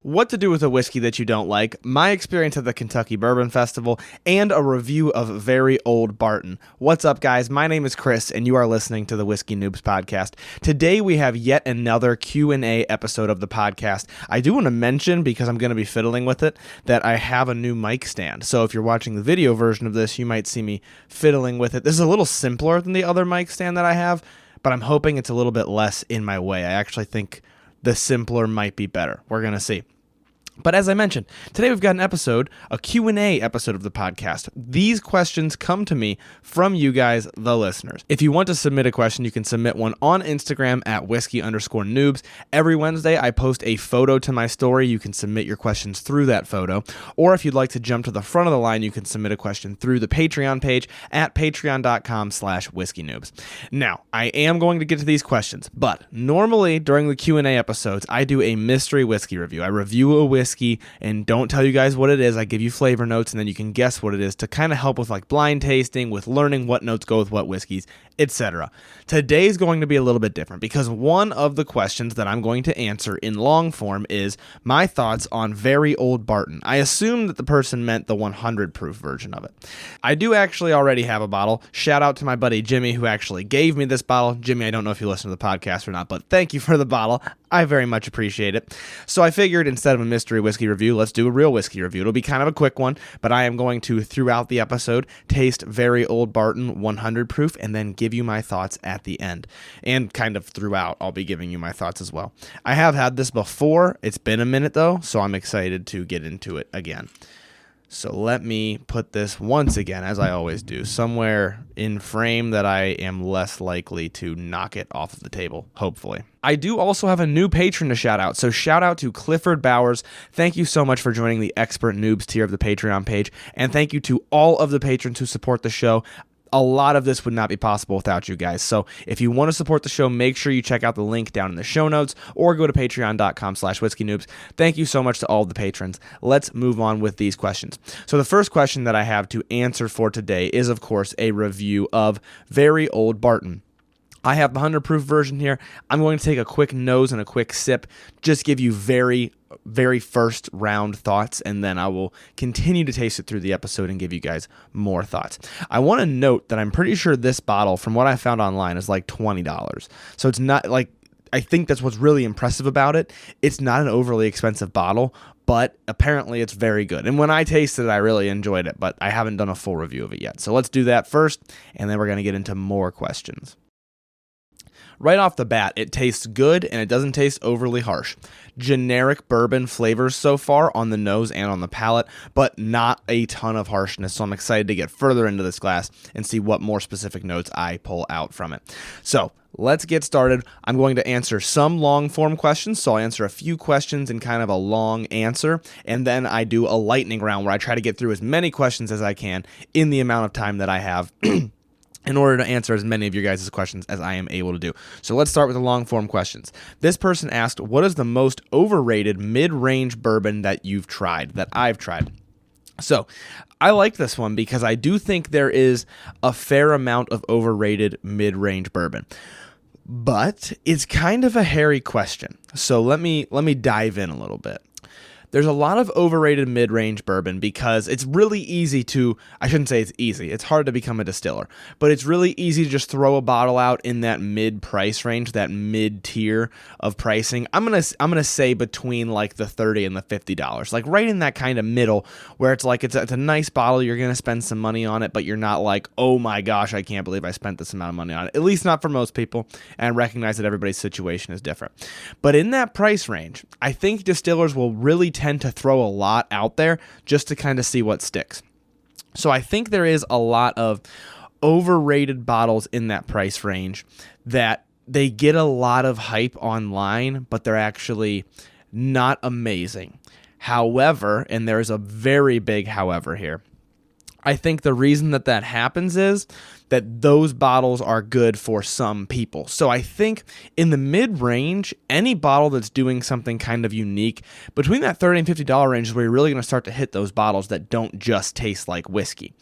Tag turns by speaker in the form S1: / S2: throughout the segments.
S1: What to do with a whiskey that you don't like, my experience at the Kentucky Bourbon Festival, and a review of Very Old Barton. What's up, guys? My name is Chris, and you are listening to the Whiskey Noobs Podcast. Today, we have yet another Q&A episode of the podcast. I do want to mention, because I'm going to be fiddling with it, that I have a new mic stand. So if you're watching the video version of this, you might see me fiddling with it. This is a little simpler than the other mic stand that I have, but I'm hoping it's a little bit less in my way. I actually think the simpler might be better. We're going to see. But as I mentioned, today we've got an episode, a Q&A episode of the podcast. These questions come to me from you guys, the listeners. If you want to submit a question, you can submit one on Instagram at whiskey_noobs. Every Wednesday, I post a photo to my story. You can submit your questions through that photo. Or if you'd like to jump to the front of the line, you can submit a question through the Patreon page at patreon.com/whiskeynoobs. Now, I am going to get to these questions, but normally during the Q&A episodes, I do a mystery whiskey review. I review a whiskey and don't tell you guys what it is. I give you flavor notes and then you can guess what it is to kind of help with like blind tasting, with learning what notes go with what whiskeys, etc. Today's going to be a little bit different because one of the questions that I'm going to answer in long form is my thoughts on Very Old Barton. I assume that the person meant the 100 proof version of it. I do actually already have a bottle. Shout out to my buddy Jimmy who actually gave me this bottle. Jimmy, I don't know if you listen to the podcast or not, but thank you for the bottle. I very much appreciate it. So I figured instead of a mystery whiskey review, let's do a real whiskey review. It'll be kind of a quick one, but I am going to, throughout the episode, taste Very Old Barton 100 proof and then give you my thoughts at the end. And kind of throughout, I'll be giving you my thoughts as well. I have had this before. It's been a minute though, so I'm excited to get into it again. So let me put this once again, as I always do, somewhere in frame that I am less likely to knock it off of the table, hopefully. I do also have a new patron to shout out, so shout out to Clifford Bowers. Thank you so much for joining the Expert Noobs tier of the Patreon page, and thank you to all of the patrons who support the show. A lot of this would not be possible without you guys. So if you want to support the show, make sure you check out the link down in the show notes or go to patreon.com/whiskeynoobs. Thank you so much to all of the patrons. Let's move on with these questions. So the first question that I have to answer for today is, of course, a review of Very Old Barton. I have the 100 proof version here. I'm going to take a quick nose and a quick sip, just give you very first round thoughts, and then I will continue to taste it through the episode and give you guys more thoughts. I want to note that I'm pretty sure this bottle, from what I found online, is like $20. So it's not like, I think that's what's really impressive about it. It's not an overly expensive bottle, but apparently it's very good. And when I tasted it, I really enjoyed it, but I haven't done a full review of it yet. So let's do that first, and then we're going to get into more questions. Right off the bat, it tastes good and it doesn't taste overly harsh. Generic bourbon flavors so far on the nose and on the palate, but not a ton of harshness. So I'm excited to get further into this glass and see what more specific notes I pull out from it. So let's get started. I'm going to answer some long form questions. So I'll answer a few questions in kind of a long answer. And then I do a lightning round where I try to get through as many questions as I can in the amount of time that I have in order to answer as many of your guys' questions as I am able to do. So let's start with the long form questions. This person asked, what is the most overrated mid-range bourbon that you've tried, that I've tried? So I like this one because I do think there is a fair amount of overrated mid-range bourbon. But it's kind of a hairy question. So let me dive in a little bit. There's a lot of overrated mid-range bourbon because it's really easy to, I shouldn't say it's easy, it's hard to become a distiller, but it's really easy to just throw a bottle out in that mid-price range, that mid-tier of pricing. I'm gonna say between like the $30 and the $50, like right in that kind of middle where it's like it's a nice bottle, you're gonna spend some money on it, but you're not like, oh my gosh, I can't believe I spent this amount of money on it. At least not for most people, and I recognize that everybody's situation is different. But in that price range, I think distillers will really tend to throw a lot out there just to kind of see what sticks. So I think there is a lot of overrated bottles in that price range that they get a lot of hype online, but they're actually not amazing. However, and there's a very big however here, I think the reason that happens is that those bottles are good for some people. So I think in the mid-range, any bottle that's doing something kind of unique, between that $30 and $50 range is where you're really going to start to hit those bottles that don't just taste like whiskey.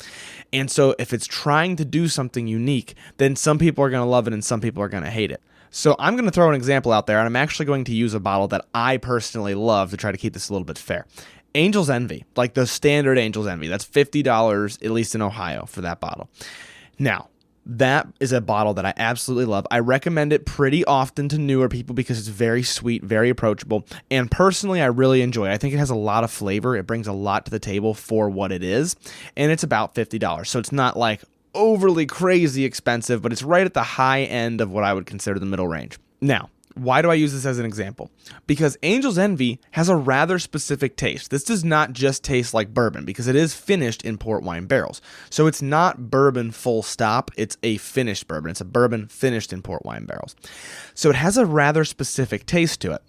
S1: And so if it's trying to do something unique, then some people are going to love it and some people are going to hate it. So I'm going to throw an example out there, and I'm actually going to use a bottle that I personally love to try to keep this a little bit fair. Angel's Envy, like the standard Angel's Envy. That's $50, at least in Ohio, for that bottle. Now, that is a bottle that I absolutely love. I recommend it pretty often to newer people because it's very sweet, very approachable, and personally, I really enjoy it. I think it has a lot of flavor. It brings a lot to the table for what it is, and it's about $50. So it's not like overly crazy expensive, but it's right at the high end of what I would consider the middle range. Now, why do I use this as an example? Because Angel's Envy has a rather specific taste. This does not just taste like bourbon because it is finished in port wine barrels. So it's not bourbon full stop. It's a finished bourbon. It's a bourbon finished in port wine barrels. So it has a rather specific taste to it.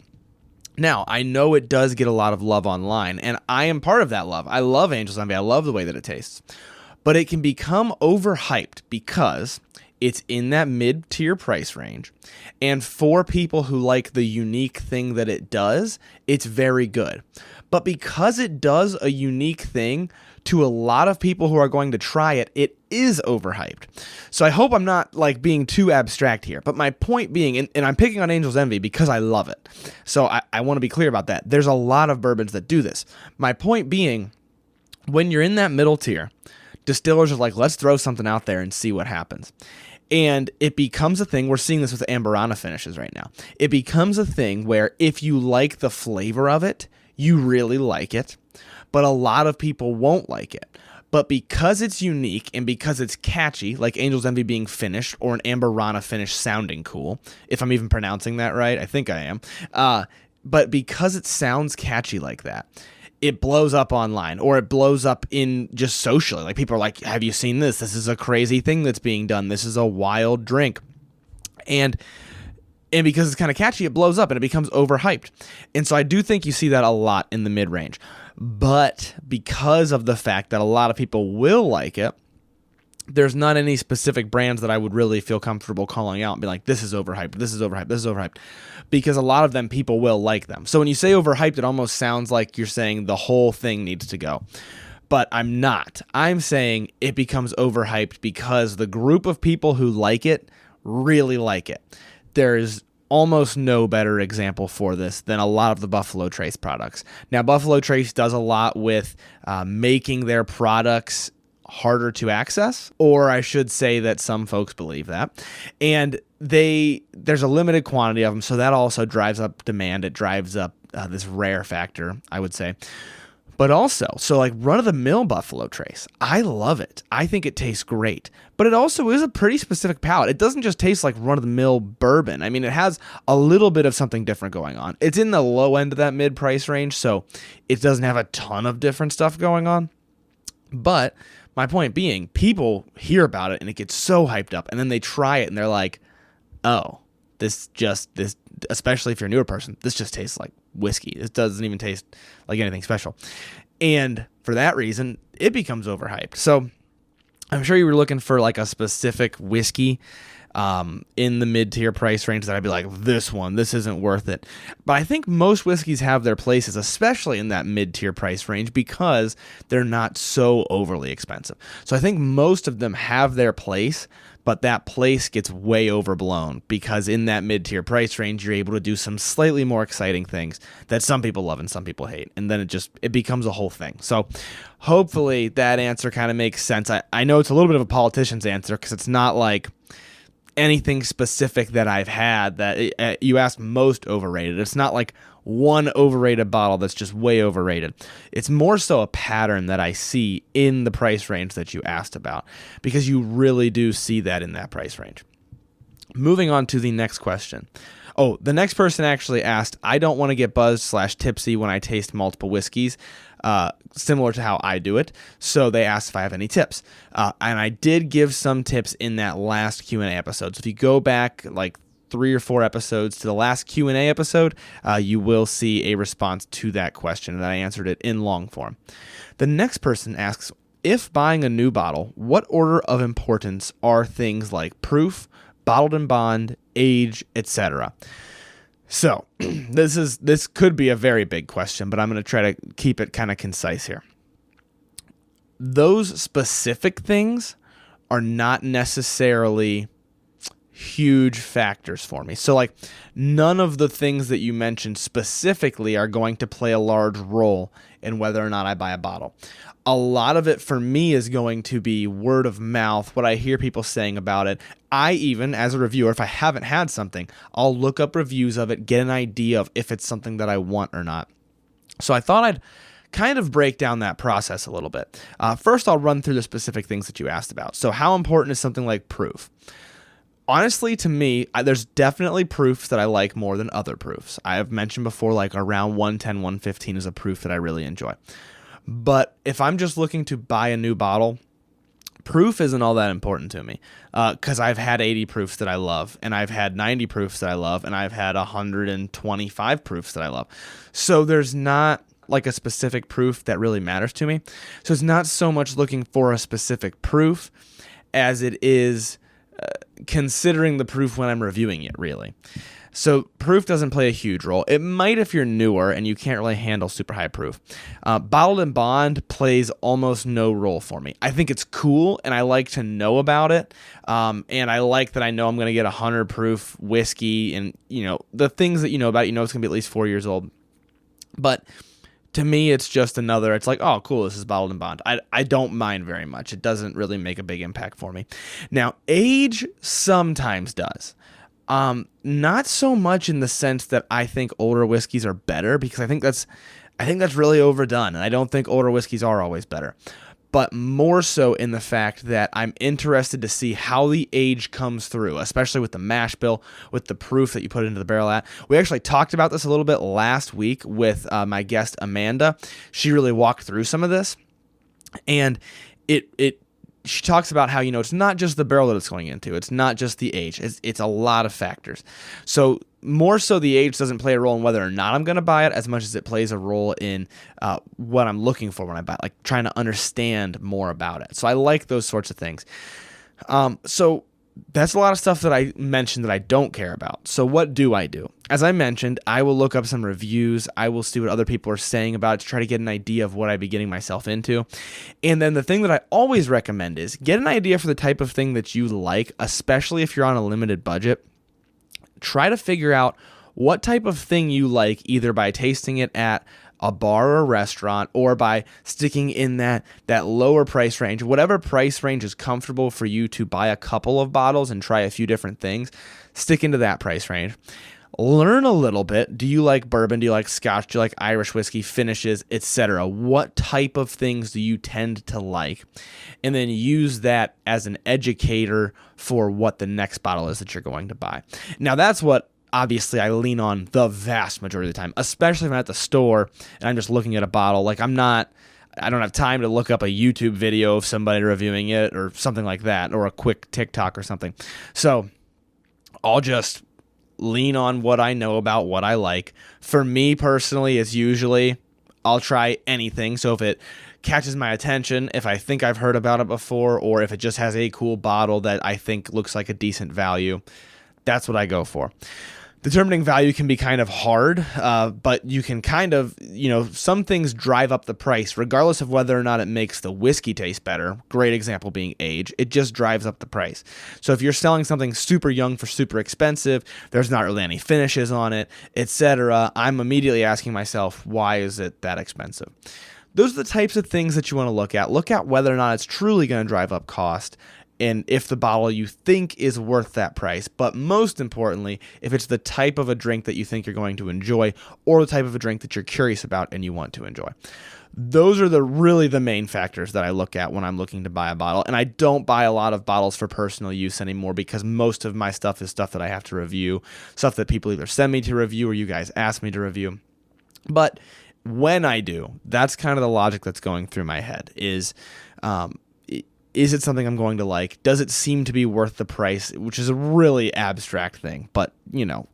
S1: Now, I know it does get a lot of love online, and I am part of that love. I love Angel's Envy. I love the way that it tastes. But it can become overhyped because it's in that mid-tier price range. And for people who like the unique thing that it does, it's very good. But because it does a unique thing to a lot of people who are going to try it, it is overhyped. So I hope I'm not like being too abstract here. But my point being, and I'm picking on Angel's Envy because I love it. So I want to be clear about that. There's a lot of bourbons that do this. My point being, when you're in that middle tier, distillers are like, let's throw something out there and see what happens. And it becomes a thing. We're seeing this with Amburana finishes right now. It becomes a thing where if you like the flavor of it, you really like it. But a lot of people won't like it. But because it's unique and because it's catchy, like Angel's Envy being finished or an Amburana finish sounding cool, if I'm even pronouncing that right, I think I am. But because it sounds catchy like that, it blows up online, or it blows up in just socially. Like people are like, have you seen this? This is a crazy thing that's being done. This is a wild drink. And because it's kind of catchy, it blows up and it becomes overhyped. And so I do think you see that a lot in the mid-range. But because of the fact that a lot of people will like it, there's not any specific brands that I would really feel comfortable calling out and be like, this is overhyped, this is overhyped, this is overhyped. Because a lot of them, people will like them. So when you say overhyped, it almost sounds like you're saying the whole thing needs to go. But I'm not. I'm saying it becomes overhyped because the group of people who like it really like it. There's almost no better example for this than a lot of the Buffalo Trace products. Now, Buffalo Trace does a lot with making their products harder to access, or I should say that some folks believe that. And there's a limited quantity of them, so that also drives up demand. It drives up this rare factor, I would say. But also, so like run-of-the-mill Buffalo Trace, I love it. I think it tastes great. But it also is a pretty specific palate. It doesn't just taste like run-of-the-mill bourbon. I mean, it has a little bit of something different going on. It's in the low end of that mid-price range, so it doesn't have a ton of different stuff going on. But my point being, people hear about it and it gets so hyped up, and then they try it and they're like, oh, this, especially if you're a newer person, this just tastes like whiskey. This doesn't even taste like anything special. And for that reason, it becomes overhyped. So I'm sure you were looking for like a specific whiskey in the mid-tier price range that I'd be like, this isn't worth it. But I think most whiskeys have their places, especially in that mid-tier price range, because they're not so overly expensive. So I think most of them have their place, but that place gets way overblown because in that mid-tier price range, you're able to do some slightly more exciting things that some people love and some people hate. And then it becomes a whole thing. So hopefully that answer kind of makes sense. I know it's a little bit of a politician's answer because it's not like anything specific that I've had that you asked most overrated. It's not like one overrated bottle that's just way overrated. It's more so a pattern that I see in the price range that you asked about, because you really do see that in that price range. Moving on to the next question. Oh, the next person actually asked, I don't want to get buzzed/tipsy when I taste multiple whiskeys, similar to how I do it. So they asked if I have any tips. And I did give some tips in that last Q&A episode. So if you go back like 3 or 4 episodes to the last Q&A episode, you will see a response to that question, and I answered it in long form. The next person asks, if buying a new bottle, what order of importance are things like proof, bottled in bond, age, etc.? So this could be a very big question, but I'm going to try to keep it kind of concise here. Those specific things are not necessarily huge factors for me. So like none of the things that you mentioned specifically are going to play a large role in whether or not I buy a bottle. A lot of it for me is going to be word of mouth, what I hear people saying about it. I even, as a reviewer, if I haven't had something, I'll look up reviews of it, get an idea of if it's something that I want or not. So I thought I'd kind of break down that process a little bit. First, I'll run through the specific things that you asked about. So how important is something like proof? Honestly, to me, there's definitely proofs that I like more than other proofs. I have mentioned before, like around 110, 115 is a proof that I really enjoy. But if I'm just looking to buy a new bottle, proof isn't all that important to me because I've had 80 proofs that I love, and I've had 90 proofs that I love, and I've had 125 proofs that I love. So there's not like a specific proof that really matters to me. So it's not so much looking for a specific proof as it is considering the proof when I'm reviewing it, really. So proof doesn't play a huge role. It might if you're newer and you can't really handle super high proof. Bottled in bond plays almost no role for me. I think it's cool and I like to know about it. And I like that I know I'm going to get 100 proof whiskey and, the things that you know about, it's going to be at least 4 years old. But to me, it's just it's like, oh, cool, this is bottled in bond. I don't mind very much. It doesn't really make a big impact for me. Now, age sometimes does. Not so much in the sense that I think older whiskeys are better, because I think that's really overdone, and I don't think older whiskeys are always better. But more so in the fact that I'm interested to see how the age comes through, especially with the mash bill, with the proof that you put into the barrel at. We actually talked about this a little bit last week with my guest Amanda. She really walked through some of this, and she talks about how, it's not just the barrel that it's going into. It's not just the age. It's a lot of factors. So more so the age doesn't play a role in whether or not I'm going to buy it as much as it plays a role in what I'm looking for when I buy it, like trying to understand more about it. So I like those sorts of things. So that's a lot of stuff that I mentioned that I don't care about. So what do? As I mentioned, I will look up some reviews. I will see what other people are saying about it to try to get an idea of what I'd be getting myself into. And then the thing that I always recommend is get an idea for the type of thing that you like, especially if you're on a limited budget. Try to figure out what type of thing you like, either by tasting it at a bar or a restaurant, or by sticking in that lower price range. Whatever price range is comfortable for you to buy a couple of bottles and try a few different things, stick into that price range. Learn a little bit. Do you like bourbon? Do you like scotch? Do you like Irish whiskey, finishes, etc.? What type of things do you tend to like? And then use that as an educator for what the next bottle is that you're going to buy. Now, that's what obviously I lean on the vast majority of the time, especially if I'm at the store and I'm just looking at a bottle. Like I don't have time to look up a YouTube video of somebody reviewing it or something like that, or a quick TikTok or something. So I'll just lean on what I know about what I like. For me personally, it's usually I'll try anything. So if it catches my attention, if I think I've heard about it before, or if it just has a cool bottle that I think looks like a decent value, that's what I go for. Determining value can be kind of hard, but you can kind of, some things drive up the price regardless of whether or not it makes the whiskey taste better. Great example being age. It just drives up the price. So if you're selling something super young for super expensive, there's not really any finishes on it, etc., I'm immediately asking myself, why is it that expensive? Those are the types of things that you want to look at. Look at whether or not it's truly going to drive up cost, and if the bottle you think is worth that price. But most importantly, if it's the type of a drink that you think you're going to enjoy, or the type of a drink that you're curious about and you want to enjoy. Those are really the main factors that I look at when I'm looking to buy a bottle. And I don't buy a lot of bottles for personal use anymore, because most of my stuff is stuff that I have to review, stuff that people either send me to review or you guys ask me to review. But when I do, that's kind of the logic that's going through my head is it something I'm going to like? Does it seem to be worth the price? Which is a really abstract thing, but,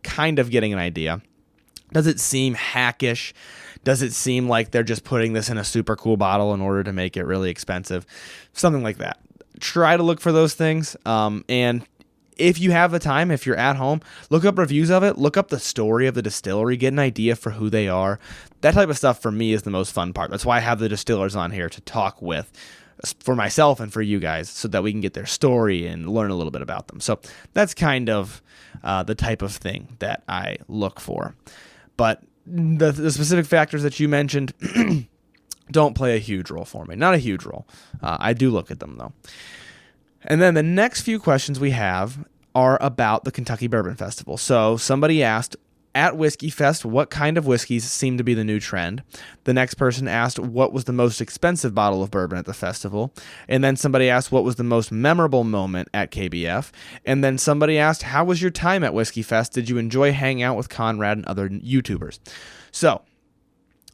S1: kind of getting an idea. Does it seem hackish? Does it seem like they're just putting this in a super cool bottle in order to make it really expensive? Something like that. Try to look for those things. And if you have the time, if you're at home, look up reviews of it, look up the story of the distillery, get an idea for who they are. That type of stuff for me is the most fun part. That's why I have the distillers on here to talk with for myself and for you guys so that we can get their story and learn a little bit about them. So that's kind of the type of thing that I look for. But the specific factors that you mentioned don't play a huge role for me. Not a huge role. I do look at them, though. And then the next few questions we have are about the Kentucky Bourbon Festival. So somebody asked, at Whiskey Fest, what kind of whiskeys seem to be the new trend? The next person asked, what was the most expensive bottle of bourbon at the festival? And then somebody asked, what was the most memorable moment at KBF? And then somebody asked, how was your time at Whiskey Fest? Did you enjoy hanging out with Conrad and other YouTubers? So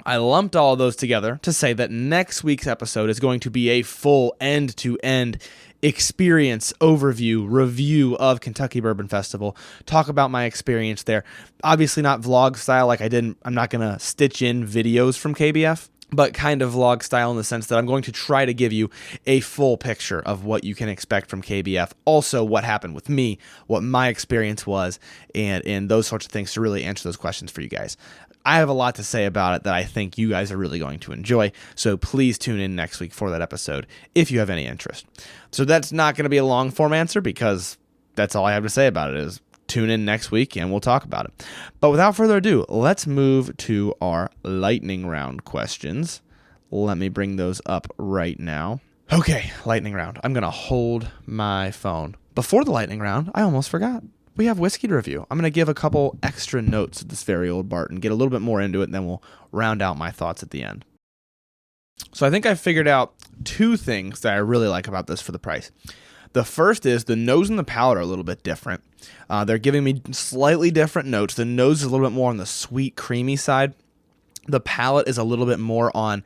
S1: I lumped all of those together to say that next week's episode is going to be a full end-to-end experience overview, review of Kentucky Bourbon Festival, talk about my experience there. Obviously not vlog style, I'm not going to stitch in videos from KBF, but kind of vlog style in the sense that I'm going to try to give you a full picture of what you can expect from KBF. Also, what happened with me, what my experience was, and those sorts of things to really answer those questions for you guys. I have a lot to say about it that I think you guys are really going to enjoy, so please tune in next week for that episode if you have any interest. So that's not going to be a long form answer because that's all I have to say about it is tune in next week and we'll talk about it. But without further ado, let's move to our lightning round questions. Let me bring those up right now. Okay, lightning round. I'm going to hold my phone. Before the lightning round, I almost forgot. We have whiskey to review. I'm going to give a couple extra notes of this very old Barton, get a little bit more into it, and then we'll round out my thoughts at the end. So I think I figured out two things that I really like about this for the price. The first is the nose and the palate are a little bit different. They're giving me slightly different notes. The nose is a little bit more on the sweet, creamy side. The palate is a little bit more on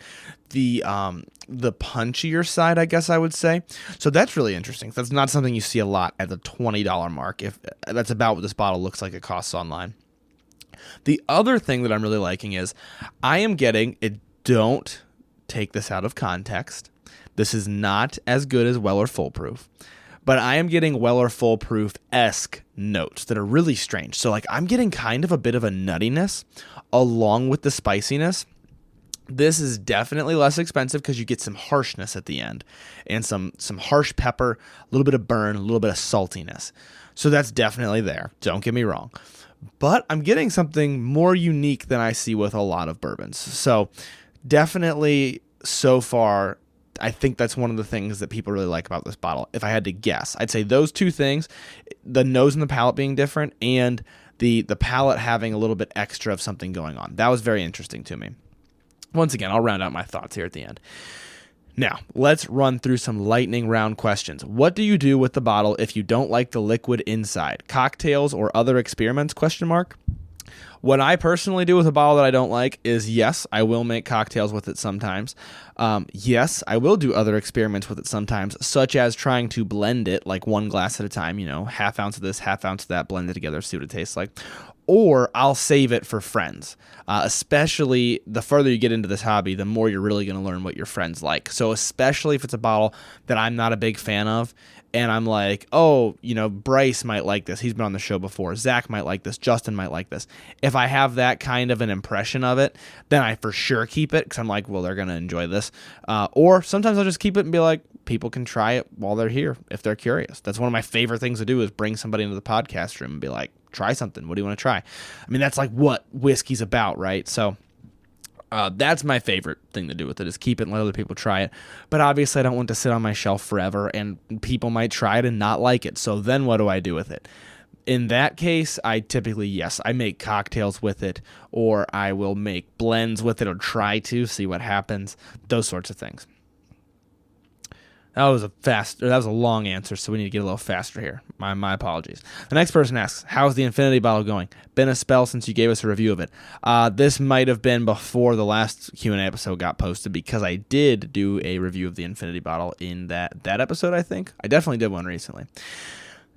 S1: the punchier side, I guess I would say. So that's really interesting. That's not something you see a lot at the $20 mark. If that's about what this bottle looks like it costs online. The other thing that I'm really liking is I am getting it. Don't take this out of context. This is not as good as Weller Full Proof, but I am getting Weller Full Proof-esque notes that are really strange. So I'm getting kind of a bit of a nuttiness along with the spiciness. This is definitely less expensive because you get some harshness at the end and some harsh pepper, a little bit of burn, a little bit of saltiness. So that's definitely there. Don't get me wrong. But I'm getting something more unique than I see with a lot of bourbons. So definitely so far, I think that's one of the things that people really like about this bottle. If I had to guess, I'd say those two things, the nose and the palate being different and the palate having a little bit extra of something going on. That was very interesting to me. Once again, I'll round out my thoughts here at the end. Now, let's run through some lightning round questions. What do you do with the bottle if you don't like the liquid inside? Cocktails or other experiments? ? What I personally do with a bottle that I don't like is, yes, I will make cocktails with it sometimes. Yes, I will do other experiments with it sometimes, such as trying to blend it like one glass at a time, half ounce of this, half ounce of that, blend it together, see what it tastes like. Or I'll save it for friends. Especially the further you get into this hobby, the more you're really going to learn what your friends like. So especially if it's a bottle that I'm not a big fan of, and I'm like, oh, Bryce might like this. He's been on the show before. Zach might like this. Justin might like this. If I have that kind of an impression of it, then I for sure keep it because I'm like, well, they're going to enjoy this. Or sometimes I'll just keep it and be like, people can try it while they're here if they're curious. That's one of my favorite things to do is bring somebody into the podcast room and be like, try something. What do you want to try? I mean, that's like what whiskey's about, right? So that's my favorite thing to do with it is keep it and let other people try it. But obviously I don't want to sit on my shelf forever and people might try it and not like it. So then what do I do with it? In that case, I typically, yes, I make cocktails with it or I will make blends with it or try to see what happens. Those sorts of things. That was a long answer, so we need to get a little faster here. My apologies. The next person asks, how's the Infinity bottle going? Been a spell since you gave us a review of it. This might have been before the last Q&A episode got posted because I did do a review of the Infinity bottle in that episode, I think. I definitely did one recently.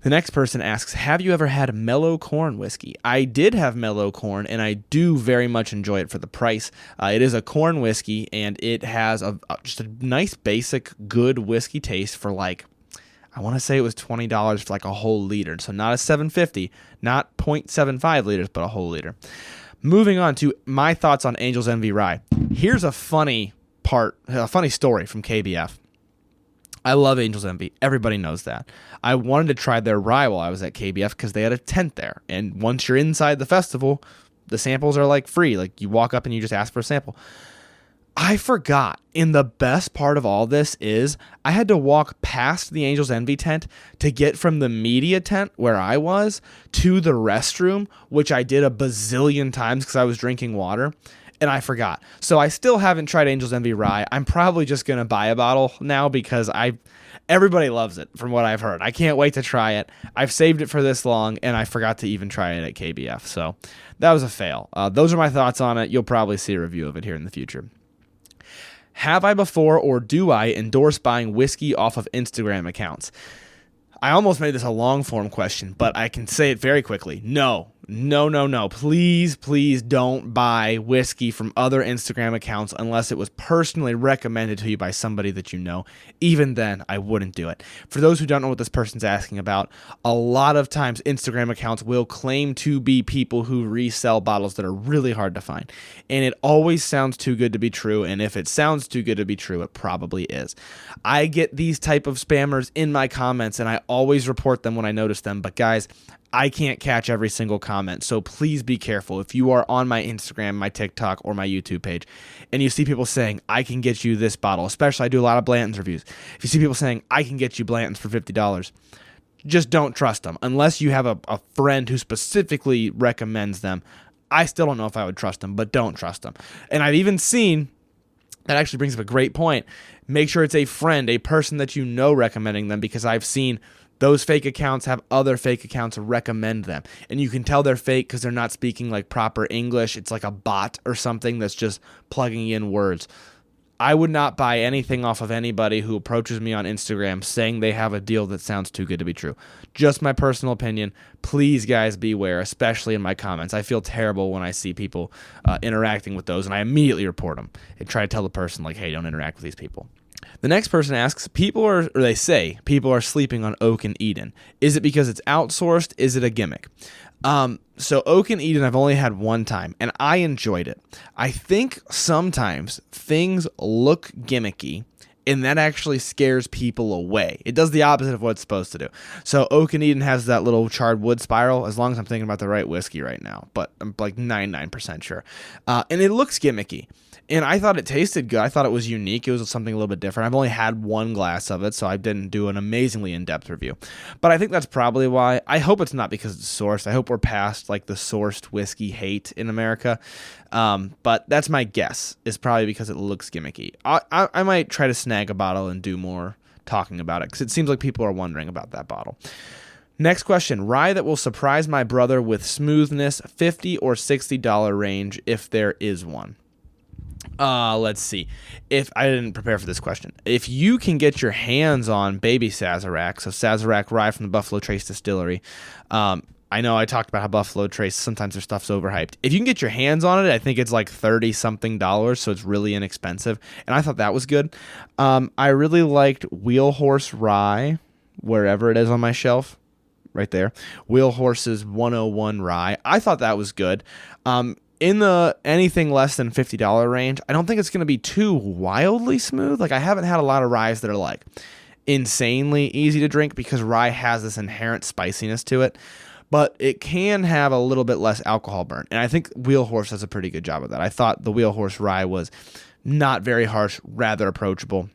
S1: The next person asks, have you ever had mellow corn whiskey? I did have mellow corn, and I do very much enjoy it for the price. It is a corn whiskey, and it has just a nice, basic, good whiskey taste for like, I want to say it was $20 for like a whole liter. So not a 750, not 0.75 liters, but a whole liter. Moving on to my thoughts on Angel's Envy Rye. Here's a funny story from KBF. I love Angel's Envy. Everybody knows that. I wanted to try their rye while I was at KBF because they had a tent there. And once you're inside the festival, the samples are like free. Like you walk up and you just ask for a sample. I forgot. And the best part of all this is I had to walk past the Angel's Envy tent to get from the media tent where I was to the restroom, which I did a bazillion times because I was drinking water. And I forgot. So I still haven't tried Angel's Envy Rye. I'm probably just going to buy a bottle now because everybody loves it from what I've heard. I can't wait to try it. I've saved it for this long, and I forgot to even try it at KBF. So that was a fail. Those are my thoughts on it. You'll probably see a review of it here in the future. Have I before or do I endorse buying whiskey off of Instagram accounts? I almost made this a long form question, but I can say it very quickly. No. Please don't buy whiskey from other Instagram accounts unless it was personally recommended to you by somebody that you know. Even then, I wouldn't do it. For those who don't know what this person's asking about, a lot of times Instagram accounts will claim to be people who resell bottles that are really hard to find. And it always sounds too good to be true. And if it sounds too good to be true, it probably is. I get these type of spammers in my comments and I always report them when I notice them. But guys, I can't catch every single comment, so please be careful. If you are on my Instagram, my TikTok, or my YouTube page, and you see people saying, I can get you this bottle, especially I do a lot of Blanton's reviews. If you see people saying, I can get you Blanton's for $50, just don't trust them. Unless you have a friend who specifically recommends them, I still don't know if I would trust them, but don't trust them. And I've even seen, that actually brings up a great point, make sure it's a friend, a person that you know recommending them, because I've seen those fake accounts have other fake accounts recommend them. And you can tell they're fake because they're not speaking like proper English. It's like a bot or something that's just plugging in words. I would not buy anything off of anybody who approaches me on Instagram saying they have a deal that sounds too good to be true. Just my personal opinion. Please, guys, beware, especially in my comments. I feel terrible when I see people interacting with those, and I immediately report them and try to tell the person, like, hey, don't interact with these people. The next person asks, they say people are sleeping on Oak and Eden. Is it because it's outsourced? Is it a gimmick? So Oak and Eden I've only had one time, and I enjoyed it. I think sometimes things look gimmicky, and that actually scares people away. It does the opposite of what it's supposed to do. So Oak and Eden has that little charred wood spiral, as long as I'm thinking about the right whiskey right now, but I'm like 99% sure. And it looks gimmicky. And I thought it tasted good. I thought it was unique. It was something a little bit different. I've only had one glass of it, so I didn't do an amazingly in-depth review. But I think that's probably why. I hope it's not because it's sourced. I hope we're past like the sourced whiskey hate in America. But that's my guess. It's probably because it looks gimmicky. I might try to snag a bottle and do more talking about it because it seems like people are wondering about that bottle. Next question. Rye that will surprise my brother with smoothness, $50 or $60 range if there is one. Let's see. If I didn't prepare for this question, if you can get your hands on baby Sazerac, so Sazerac rye from the Buffalo Trace Distillery, I know I talked about how Buffalo Trace, sometimes their stuff's overhyped. If you can get your hands on it, I think it's like $30-something, so it's really inexpensive, and I thought that was good. I really liked Wheelhorse Rye, wherever it is on my shelf, right there. Wheelhorse's 101 Rye. I thought that was good. In the anything less than $50 range, I don't think it's going to be too wildly smooth. Like, I haven't had a lot of ryes that are like insanely easy to drink because rye has this inherent spiciness to it, but it can have a little bit less alcohol burn. And I think Wheelhorse does a pretty good job of that. I thought the Wheelhorse Rye was not very harsh, rather approachable.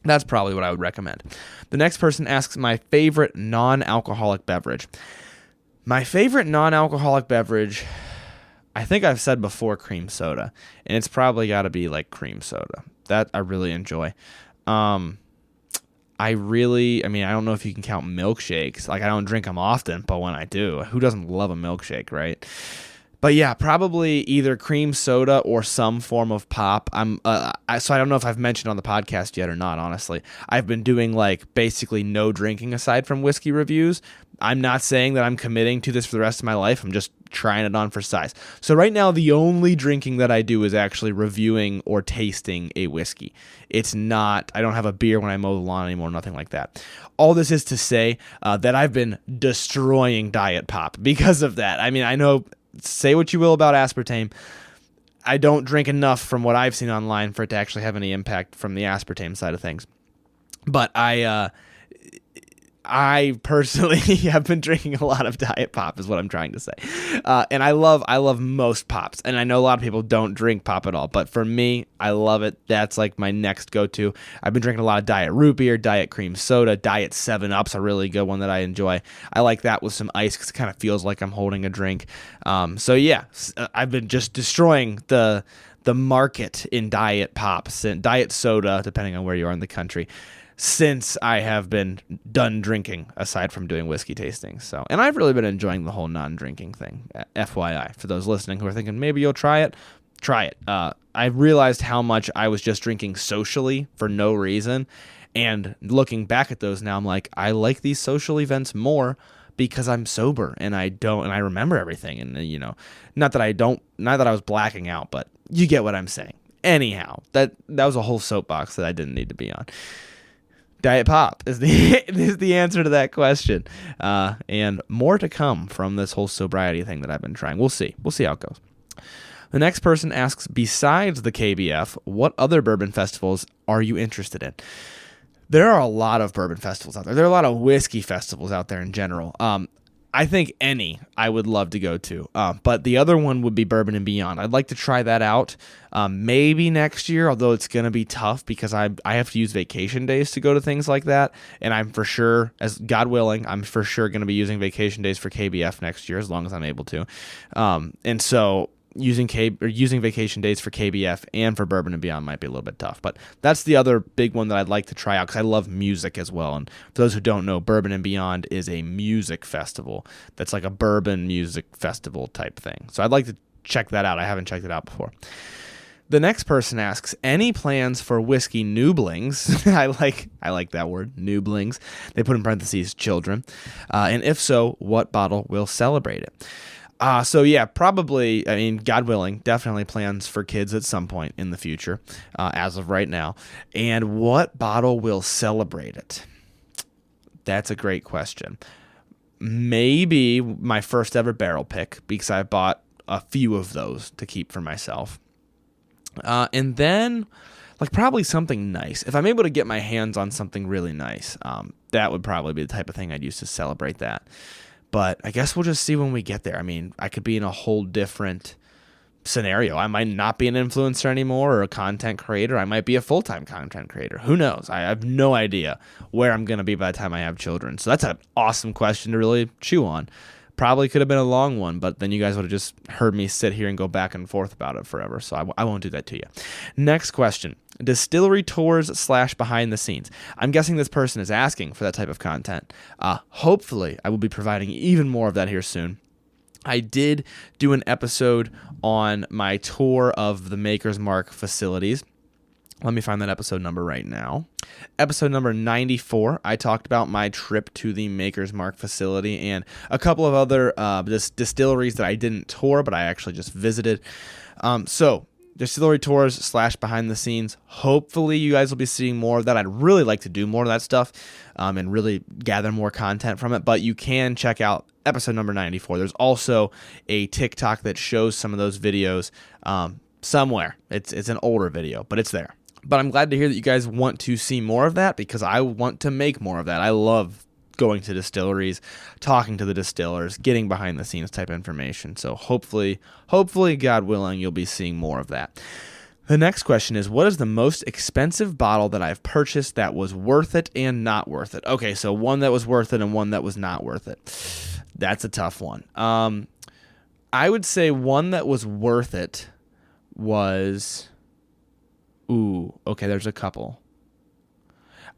S1: That's probably what I would recommend. The next person asks my favorite non-alcoholic beverage. My favorite non-alcoholic beverage, I think I've said before, cream soda, and it's probably got to be like cream soda. That I really enjoy. I don't know if you can count milkshakes. Like, I don't drink them often, but when I do, who doesn't love a milkshake, right? But yeah, probably either cream soda or some form of pop. So I don't know if I've mentioned on the podcast yet or not, honestly. I've been doing like basically no drinking aside from whiskey reviews. I'm not saying that I'm committing to this for the rest of my life. I'm just trying it on for size. So right now, the only drinking that I do is actually reviewing or tasting a whiskey. It's not, I don't have a beer when I mow the lawn anymore, nothing like that. All this is to say that I've been destroying Diet Pop because of that. I mean, I know, say what you will about aspartame. I don't drink enough from what I've seen online for it to actually have any impact from the aspartame side of things. But I personally have been drinking a lot of Diet Pop is what I'm trying to say. And I love most pops. And I know a lot of people don't drink pop at all, but for me, I love it. That's like my next go-to. I've been drinking a lot of Diet Root Beer, Diet Cream Soda, Diet 7-Up's a really good one that I enjoy. I like that with some ice because it kind of feels like I'm holding a drink. So yeah, I've been just destroying the market in Diet Pops and Diet Soda, depending on where you are in the country, since I have been done drinking, aside from doing whiskey tastings. So, and I've really been enjoying the whole non-drinking thing. FYI, for those listening who are thinking maybe you'll try it, try it. I realized how much I was just drinking socially for no reason, and looking back at those now, I'm like, I like these social events more because I'm sober and I remember everything. And not that I was blacking out, but you get what I'm saying. Anyhow, that was a whole soapbox that I didn't need to be on. Diet Pop is the answer to that question. And more to come from this whole sobriety thing that I've been trying. We'll see. We'll see how it goes. The next person asks, besides the KBF, what other bourbon festivals are you interested in? There are a lot of bourbon festivals out there. There are a lot of whiskey festivals out there in general. I think any I would love to go to. But the other one would be Bourbon and Beyond. I'd like to try that out maybe next year, although it's going to be tough because I have to use vacation days to go to things like that. And I'm for sure, as God willing, I'm for sure going to be using vacation days for KBF next year as long as I'm able to. And so using vacation days for KBF and for Bourbon and Beyond might be a little bit tough, but that's the other big one that I'd like to try out because I love music as well. And for those who don't know, Bourbon and Beyond is a music festival that's like a bourbon music festival type thing. So I'd like to check that out. I haven't checked it out before. The next person asks, any plans for whiskey nooblings? I like that word, nooblings. They put in parentheses, children. And if so, what bottle will celebrate it? So yeah, probably, I mean, God willing, definitely plans for kids at some point in the future, as of right now. And what bottle will celebrate it? That's a great question. Maybe my first ever barrel pick, because I bought a few of those to keep for myself. And then, like, probably something nice. If I'm able to get my hands on something really nice, that would probably be the type of thing I'd use to celebrate that. But I guess we'll just see when we get there. I mean, I could be in a whole different scenario. I might not be an influencer anymore or a content creator. I might be a full-time content creator. Who knows? I have no idea where I'm going to be by the time I have children. So that's an awesome question to really chew on. Probably could have been a long one, but then you guys would have just heard me sit here and go back and forth about it forever. So I won't do that to you. Next question. Distillery tours / behind the scenes. I'm guessing this person is asking for that type of content. Hopefully, I will be providing even more of that here soon. I did do an episode on my tour of the Maker's Mark facilities. Let me find that episode number right now. Episode number 94, I talked about my trip to the Maker's Mark facility and a couple of other distilleries that I didn't tour, but I actually just visited. So distillery tours / behind the scenes. Hopefully you guys will be seeing more of that. I'd really like to do more of that stuff and really gather more content from it, but you can check out episode number 94. There's also a TikTok that shows some of those videos somewhere. It's an older video, but it's there. But I'm glad to hear that you guys want to see more of that because I want to make more of that. I love going to distilleries, talking to the distillers, getting behind the scenes type information. So hopefully, God willing, you'll be seeing more of that. The next question is, what is the most expensive bottle that I've purchased that was worth it and not worth it? Okay, so one that was worth it and one that was not worth it. That's a tough one. I would say one that was worth it was... Ooh, okay, there's a couple.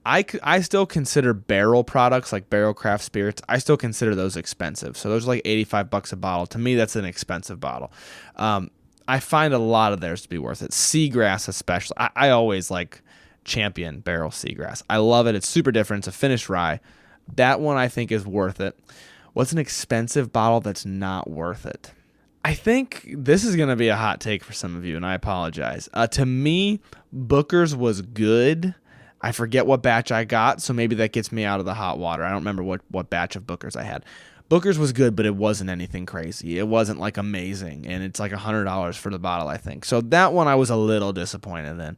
S1: I still consider barrel products like Barrel Craft Spirits. I still consider those expensive. So those are like $85 a bottle. To me, that's an expensive bottle. I find a lot of theirs to be worth it. Seagrass especially. I always like champion barrel Seagrass. I love it. It's super different. It's a finished rye. That one I think is worth it. What's an expensive bottle that's not worth it? I think this is going to be a hot take for some of you, and I apologize. To me, Booker's was good. I forget what batch I got, so maybe that gets me out of the hot water. I don't remember what batch of Booker's I had. Booker's was good, but it wasn't anything crazy. It wasn't like amazing, and it's like $100 for the bottle, I think. So that one I was a little disappointed in.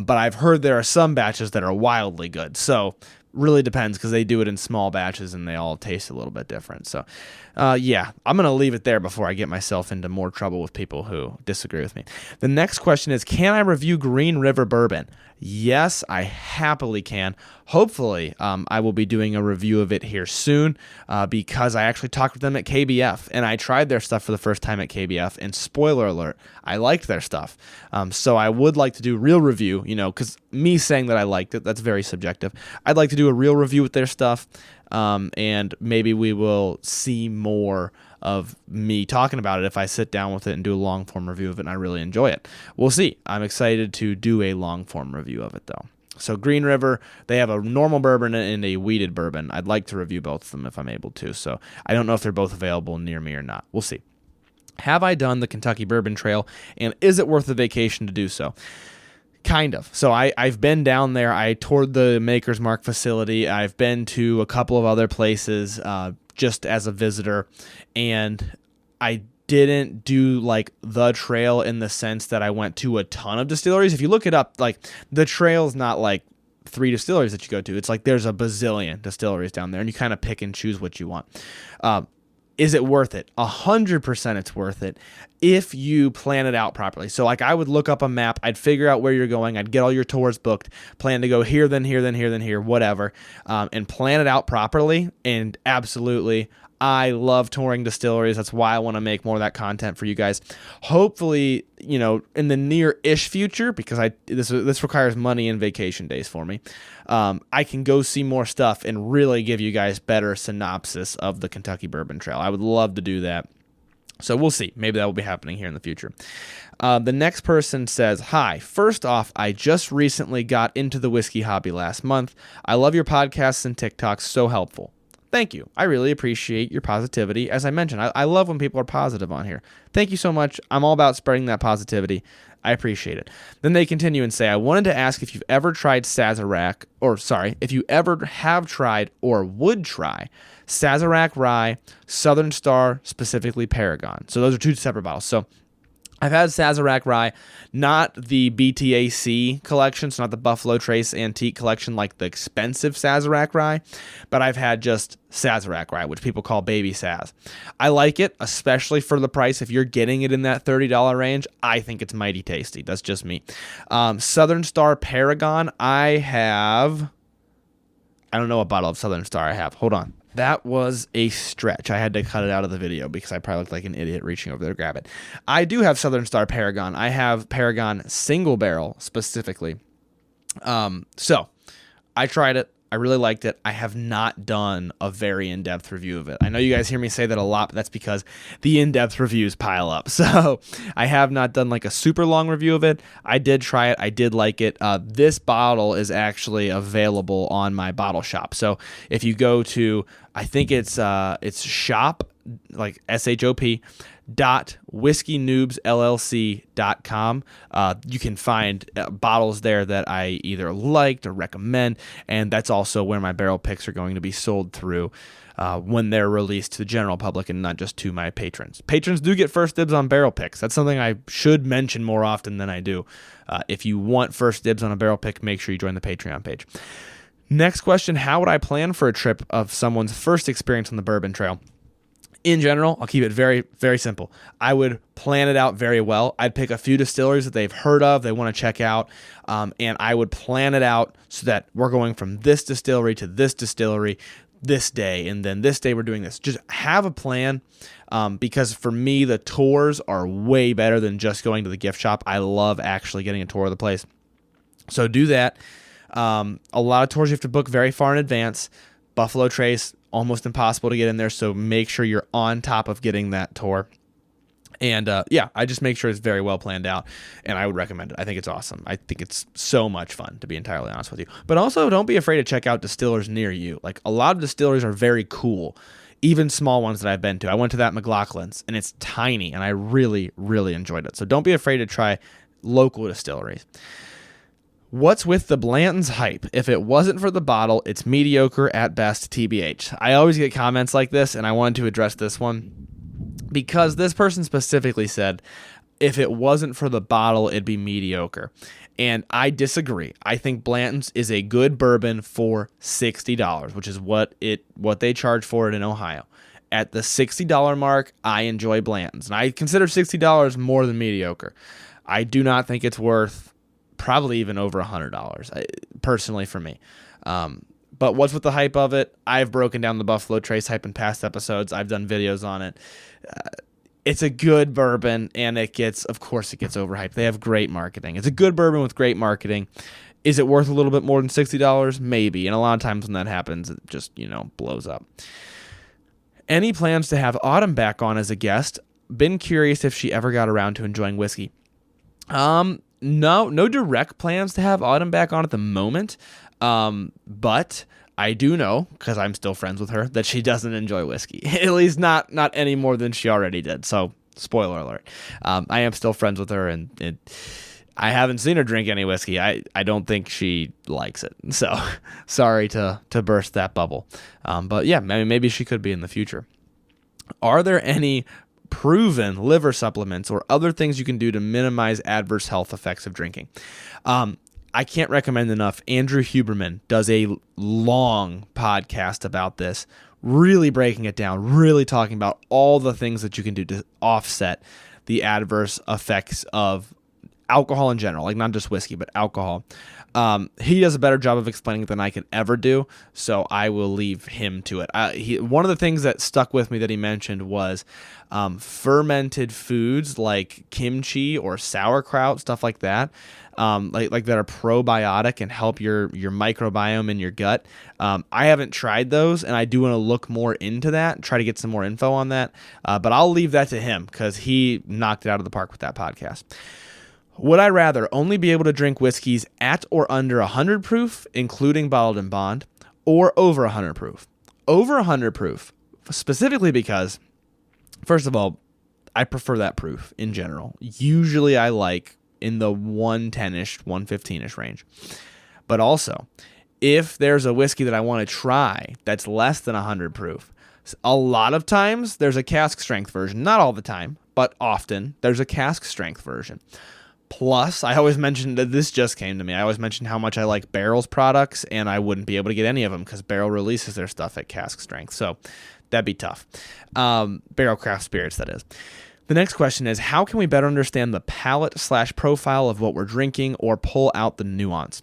S1: But I've heard there are some batches that are wildly good. So really depends because they do it in small batches and they all taste a little bit different. So, yeah, I'm going to leave it there before I get myself into more trouble with people who disagree with me. The next question is, can I review Green River Bourbon? Yes, I happily can. Hopefully, I will be doing a review of it here soon because I actually talked with them at KBF and I tried their stuff for the first time at KBF. And spoiler alert, I liked their stuff. So I would like to do real review, because me saying that I liked it, that's very subjective. I'd like to do a real review with their stuff. And maybe we will see more of me talking about it if I sit down with it and do a long form review of it and I really enjoy it. We'll see. I'm excited to do a long form review of it though. So Green River, they have a normal bourbon and a wheated bourbon. I'd like to review both of them if I'm able to. So I don't know if they're both available near me or not. We'll see. Have I done the Kentucky Bourbon Trail, and is it worth the vacation to do so? Kind of. So I've been down there. I toured the Maker's Mark facility. I've been to a couple of other places just as a visitor, and I didn't do like the trail in the sense that I went to a ton of distilleries. If you look it up, like the trail's not like 3 distilleries that you go to. It's like there's a bazillion distilleries down there, and you kind of pick and choose what you want. Is it worth it? 100% it's worth it if you plan it out properly. So like I would look up a map, I'd figure out where you're going, I'd get all your tours booked, plan to go here, then here, then here, then here, whatever, and plan it out properly. And absolutely, I love touring distilleries. That's why I want to make more of that content for you guys. Hopefully, in the near-ish future, because this requires money and vacation days for me, I can go see more stuff and really give you guys better synopsis of the Kentucky Bourbon Trail. I would love to do that. So we'll see. Maybe that will be happening here in the future. The next person says, hi, first off, I just recently got into the whiskey hobby last month. I love your podcasts and TikToks. So helpful. Thank you. I really appreciate your positivity. As I mentioned, I love when people are positive on here. Thank you so much. I'm all about spreading that positivity. I appreciate it. Then they continue and say, I wanted to ask if you've ever tried if you ever have tried or would try Sazerac Rye, Southern Star, specifically Paragon. So those are 2 separate bottles. So I've had Sazerac Rye, not the BTAC collection, so not the Buffalo Trace Antique collection like the expensive Sazerac Rye, but I've had just Sazerac Rye, which people call Baby Saz. I like it, especially for the price. If you're getting it in that $30 range, I think it's mighty tasty. That's just me. Southern Star Paragon, I don't know what bottle of Southern Star I have. Hold on. That was a stretch. I had to cut it out of the video because I probably looked like an idiot reaching over there to grab it. I do have Southern Star Paragon. I have Paragon Single Barrel specifically. So I tried it. I really liked it. I have not done a very in-depth review of it. I know you guys hear me say that a lot, but that's because the in-depth reviews pile up. So I have not done like a super long review of it. I did try it. I did like it. This bottle is actually available on my bottle shop. So if you go to, I think it's shop, like SHOP, .whiskeynoobsllc.com. You can find bottles there that I either liked or recommend, and that's also where my barrel picks are going to be sold through when they're released to the general public and not just to my patrons. Patrons do get first dibs on barrel picks. That's something I should mention more often than I do. If you want first dibs on a barrel pick, make sure you join the Patreon page. Next question, how would I plan for a trip of someone's first experience on the Bourbon Trail? In general, I'll keep it very, very simple. I would plan it out very well. I'd pick a few distilleries that they've heard of, they want to check out, and I would plan it out so that we're going from this distillery to this distillery this day, and then this day we're doing this. Just have a plan, because for me, the tours are way better than just going to the gift shop. I love actually getting a tour of the place. So do that. A lot of tours you have to book very far in advance. Buffalo Trace, almost impossible to get in there, so make sure you're on top of getting that tour. And I just make sure it's very well planned out, and I would recommend it. I think it's awesome. I think it's so much fun, to be entirely honest with you. But also, don't be afraid to check out distillers near you. Like, a lot of distilleries are very cool, even small ones that I've been to. I went to that McLaughlin's, and it's tiny, and I really, really enjoyed it. So don't be afraid to try local distilleries. What's with the Blanton's hype? If it wasn't for the bottle, it's mediocre at best, TBH. I always get comments like this, and I wanted to address this one because this person specifically said, if it wasn't for the bottle, it'd be mediocre. And I disagree. I think Blanton's is a good bourbon for $60, which is what they charge for it in Ohio. At the $60 mark, I enjoy Blanton's, and I consider $60 more than mediocre. I do not think it's worth probably even over $100, personally for me. But what's with the hype of it? I've broken down the Buffalo Trace hype in past episodes. I've done videos on it. It's a good bourbon, and it gets overhyped. They have great marketing. It's a good bourbon with great marketing. Is it worth a little bit more than $60? Maybe. And a lot of times when that happens, it just, blows up. Any plans to have Autumn back on as a guest? Been curious if she ever got around to enjoying whiskey. No direct plans to have Autumn back on at the moment. But I do know, because I'm still friends with her, that she doesn't enjoy whiskey. At least not any more than she already did. So, spoiler alert. I am still friends with her, and I haven't seen her drink any whiskey. I don't think she likes it. So, sorry to burst that bubble. But yeah, maybe she could be in the future. Are there any proven liver supplements or other things you can do to minimize adverse health effects of drinking? I can't recommend enough. Andrew Huberman does a long podcast about this, really breaking it down, really talking about all the things that you can do to offset the adverse effects of alcohol in general, like not just whiskey, but alcohol. He does a better job of explaining it than I could ever do, so I will leave him to it. One of the things that stuck with me that he mentioned was fermented foods like kimchi or sauerkraut, stuff like that, like that are probiotic and help your microbiome in your gut. I haven't tried those, and I do want to look more into that, try to get some more info on that, but I'll leave that to him because he knocked it out of the park with that podcast. Would I rather only be able to drink whiskeys at or under 100 proof, including bottled and bond, or over 100 proof? Over 100 proof, specifically because, first of all, I prefer that proof in general. Usually I like in the 110-ish, 115-ish range. But also, if there's a whiskey that I want to try that's less than 100 proof, a lot of times there's a cask strength version. Not all the time, but often there's a cask strength version. Plus, I always mention that this just came to me. I always mention how much I like Barrel's products, and I wouldn't be able to get any of them because Barrel releases their stuff at cask strength. So that'd be tough. Barrel Craft Spirits, that is. The next question is, how can we better understand the palate/profile of what we're drinking or pull out the nuance?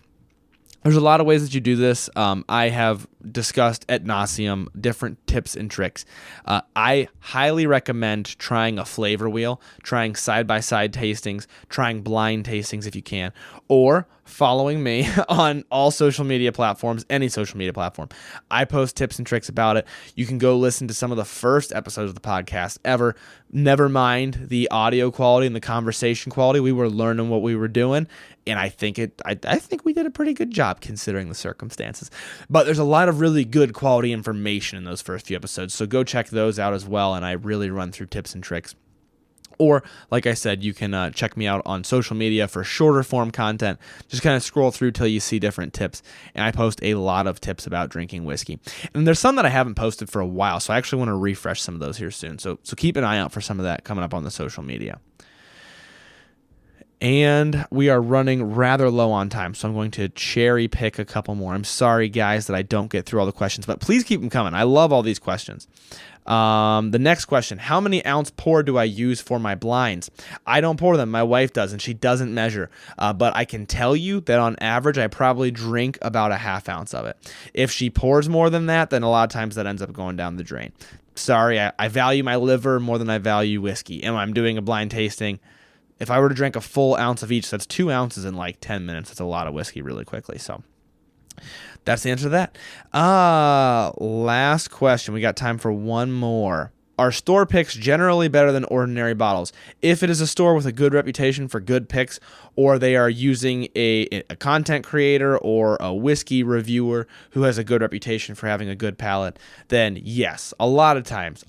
S1: There's a lot of ways that you do this. I have discussed ad nauseum different tips and tricks. I highly recommend trying a flavor wheel, trying side-by-side tastings, trying blind tastings if you can, or following me on all social media platforms, any social media platform. I post tips and tricks about it. You can go listen to some of the first episodes of the podcast ever. Never mind the audio quality and the conversation quality. We were learning what we were doing, and I think we did a pretty good job considering the circumstances. But there's a lot of really good quality information in those first few episodes, so go check those out as well, and I really run through tips and tricks. Or, like I said, you can check me out on social media for shorter form content. Just kind of scroll through till you see different tips. And I post a lot of tips about drinking whiskey. And there's some that I haven't posted for a while, so I actually want to refresh some of those here soon. So keep an eye out for some of that coming up on the social media. And we are running rather low on time, so I'm going to cherry pick a couple more. I'm sorry, guys, that I don't get through all the questions, but please keep them coming. I love all these questions. The next question, how many ounce pour do I use for my blinds? I don't pour them. My wife does, and she doesn't measure. But I can tell you that on average, I probably drink about a half ounce of it. If she pours more than that, then a lot of times that ends up going down the drain. Sorry, I value my liver more than I value whiskey. And when I'm doing a blind tasting, if I were to drink a full ounce of each, that's 2 ounces in like 10 minutes. That's a lot of whiskey really quickly. So That's the answer to that. Last question. We got time for one more. Are store picks generally better than ordinary bottles? If it is a store with a good reputation for good picks, or they are using a content creator or a whiskey reviewer who has a good reputation for having a good palate, then yes. A lot of times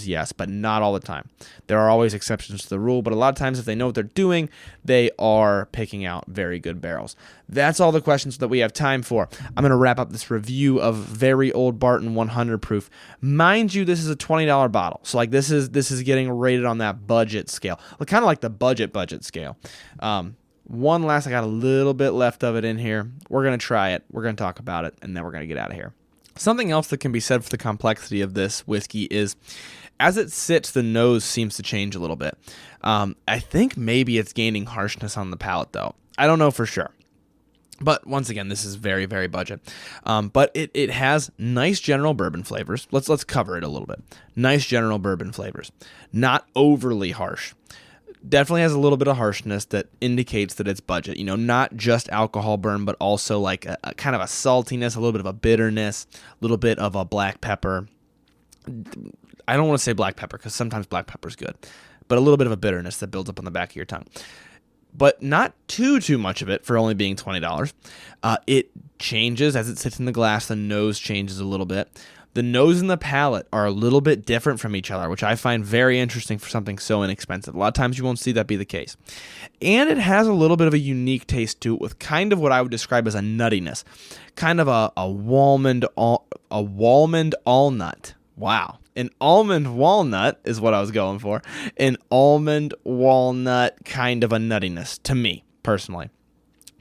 S1: yes, but not all the time. There are always exceptions to the rule, but a lot of times if they know what they're doing, they are picking out very good barrels. That's all the questions that we have time for. I'm going to wrap up this review of Very Old Barton 100 proof. Mind you, this is a $20 bottle. So like this is getting rated on that budget scale. Kind of like the budget scale. One last, I got a little bit left of it in here. We're going to try it. We're going to talk about it, and then we're going to get out of here. Something else that can be said for the complexity of this whiskey is, as it sits, the nose seems to change a little bit. I think maybe it's gaining harshness on the palate, though. I don't know for sure. But once again, this is very, very budget. But it has nice general bourbon flavors. Let's cover it a little bit. Nice general bourbon flavors. Not overly harsh. Definitely has a little bit of harshness that indicates that it's budget. You know, not just alcohol burn, but also like a kind of a saltiness, a little bit of a bitterness, a little bit of a black pepper. I don't want to say black pepper because sometimes black pepper is good, but a little bit of a bitterness that builds up on the back of your tongue. But not too much of it for only being $20. It changes as it sits in the glass. The nose changes a little bit. The nose and the palate are a little bit different from each other, which I find very interesting for something so inexpensive. A lot of times you won't see that be the case. And it has a little bit of a unique taste to it with kind of what I would describe as a nuttiness. Kind of a walnut walnut. Wow. An almond walnut is what I was going for. An almond walnut kind of a nuttiness to me, personally.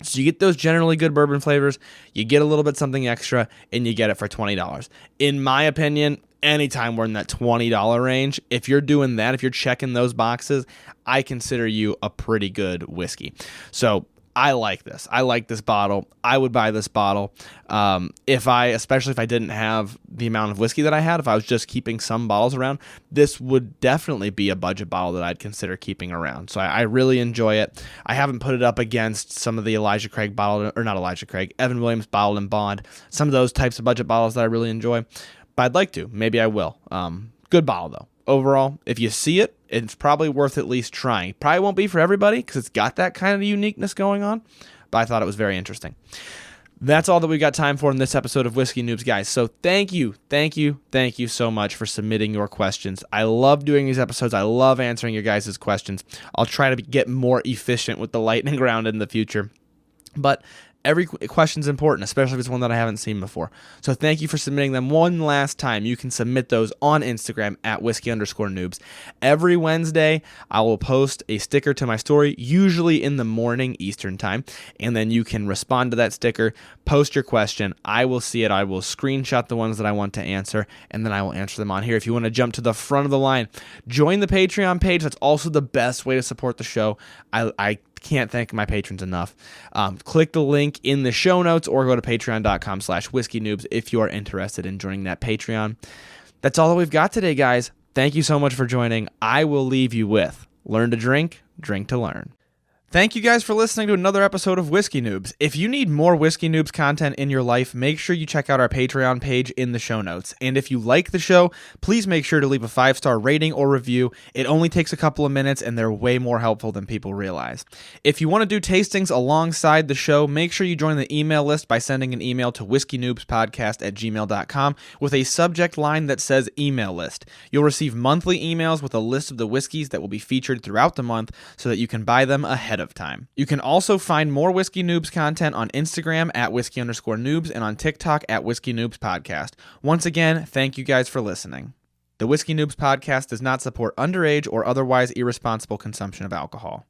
S1: So you get those generally good bourbon flavors, you get a little bit something extra, and you get it for $20. In my opinion, anytime we're in that $20 range, if you're doing that, if you're checking those boxes, I consider you a pretty good whiskey. So I like this. I like this bottle. I would buy this bottle. Especially if I didn't have the amount of whiskey that I had, if I was just keeping some bottles around, this would definitely be a budget bottle that I'd consider keeping around. So I really enjoy it. I haven't put it up against some of the Evan Williams bottled and bond, some of those types of budget bottles that I really enjoy, but I'd like to. Maybe I will. Good bottle though. Overall, if you see it, it's probably worth at least trying. Probably won't be for everybody because it's got that kind of uniqueness going on, but I thought it was very interesting. That's all that we got time for in this episode of Whiskey Noobs, guys. So thank you so much for submitting your questions. I love doing these episodes. I love answering your guys' questions. I'll try to get more efficient with the lightning round in the future. But every question's important, especially if it's one that I haven't seen before. So thank you for submitting them one last time. You can submit those on Instagram at @whiskey_noobs. Every Wednesday, I will post a sticker to my story, usually in the morning Eastern time, and then you can respond to that sticker, post your question. I will see it. I will screenshot the ones that I want to answer, and then I will answer them on here. If you want to jump to the front of the line, join the Patreon page. That's also the best way to support the show. I can't thank my patrons enough. Click the link in the show notes or go to patreon.com/whiskeynoobs if you are interested in joining that Patreon. That's all that we've got today, guys. Thank you so much for joining. I will leave you with learn to drink, drink to learn. Thank you guys for listening to another episode of Whiskey Noobs. If you need more Whiskey Noobs content in your life, make sure you check out our Patreon page in the show notes. And if you like the show, please make sure to leave a 5-star rating or review. It only takes a couple of minutes and they're way more helpful than people realize. If you want to do tastings alongside the show, make sure you join the email list by sending an email to whiskeynoobspodcast@gmail.com with a subject line that says email list. You'll receive monthly emails with a list of the whiskeys that will be featured throughout the month so that you can buy them ahead of time. You can also find more Whiskey Noobs content on Instagram at @whiskey_noobs and on TikTok at Whiskey Noobs Podcast. Once again, thank you guys for listening. The Whiskey Noobs Podcast does not support underage or otherwise irresponsible consumption of alcohol.